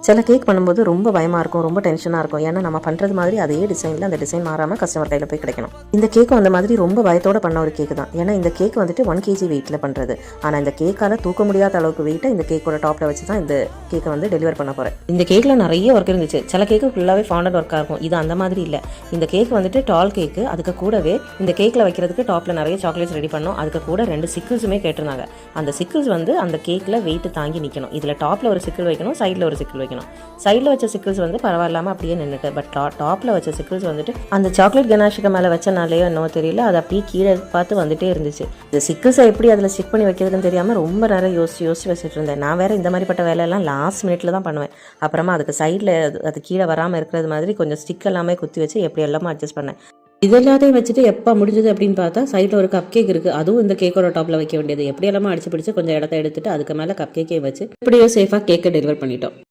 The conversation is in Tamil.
சில கேக் பண்ணும்போது ரொம்ப பயமாக இருக்கும், ரொம்ப டென்ஷனாக இருக்கும். ஏன்னா நம்ம பண்ணுறது மாதிரி அதே டிசைனில் அந்த டிசைன் மாறாமல் கஸ்டமர் கையில் போய் கிடைக்கணும். இந்த கேக்கும் அந்த மாதிரி ரொம்ப பயத்தோடு பண்ண ஒரு கேக்கு தான். ஏன்னா இந்த கேக் வந்துட்டு 1 kg வெயிட்டில் பண்ணுறது. ஆனால் இந்த கேக்கால் தூக்க முடியாத அளவுக்கு வெயிட்டை இந்த கேக்கோட டாப்பில் வச்சு தான் இந்த கேக்கை வந்து டெலிவர் பண்ண போகிறேன். இந்த கேக்கில் நிறைய ஒர்க் இருந்துச்சு. சில கேக்கு ஃபுல்லாகவே ஃபாண்டட் ஒர்க்காக இருக்கும். இது அந்த மாதிரி இல்லை. இந்த கேக் வந்துட்டு டால் கேக்கு. அதுக்கு கூடவே இந்த கேக்கில் வைக்கிறதுக்கு டாப்பில் நிறைய சாக்லேட்ஸ் ரெடி பண்ணோம். அதுக்கு கூட 2 சிக்கிள்ஸுமே கேட்டிருந்தாங்க. அந்த சிக்கிள்ஸ் வந்து அந்த கேக்கில் வெயிட்டு தாங்கி நிற்கணும். இதில் டாப்பில் ஒரு சிக்கிள் வைக்கணும், சைடில் ஒரு சிக்கிள் வைக்கணும். சைடில் வச்ச சிக்கிள்ஸ் வந்து பரவாயில்லாமல் அப்படியே நின்றுட்டு, பட் டாப்பில் வச்ச சிக்கிள்ஸ் வந்துட்டு அந்த சாக்லேட் கனாஷுக்கு மேலே வச்சனாலேயோ என்னவோ தெரியல, அது அப்படியே கீழே பார்த்து வந்துட்டே இருந்துச்சு. இந்த சிக்கிள்ஸை எப்படி அதில் ஸ்டிக் பண்ணி வைக்கிறதுன்னு தெரியாமல் ரொம்ப நேரம் யோசிச்சு வச்சுட்டு இருந்தேன். நான் வேறு இந்த மாதிரிப்பட்ட வேலையெல்லாம் லாஸ்ட் மினிட்ல தான் பண்ணுவேன். அப்புறமா அதுக்கு சைடில் அது கீழே வராமல் இருக்கிறது மாதிரி கொஞ்சம் ஸ்டிக் எல்லாமே குத்தி வச்சு எப்படி எல்லாமே அட்ஜஸ்ட் பண்ணேன். இது எல்லாத்தையும் வச்சுட்டு எப்போ முடிஞ்சது அப்படின்னு பார்த்தா சைடில் ஒரு கப் கேக் இருக்குது. அதுவும் இந்த கேக்கோட டாப்பில் வைக்க வேண்டியது. எப்படி எல்லாமே அடிச்சு பிடிச்சி கொஞ்சம் இடத்த எடுத்துட்டு அதுக்கு மேலே கப் கேக்கே வச்சு இப்படியோ சேஃபாக கேக்கை டெலிவர் பண்ணிட்டோம்.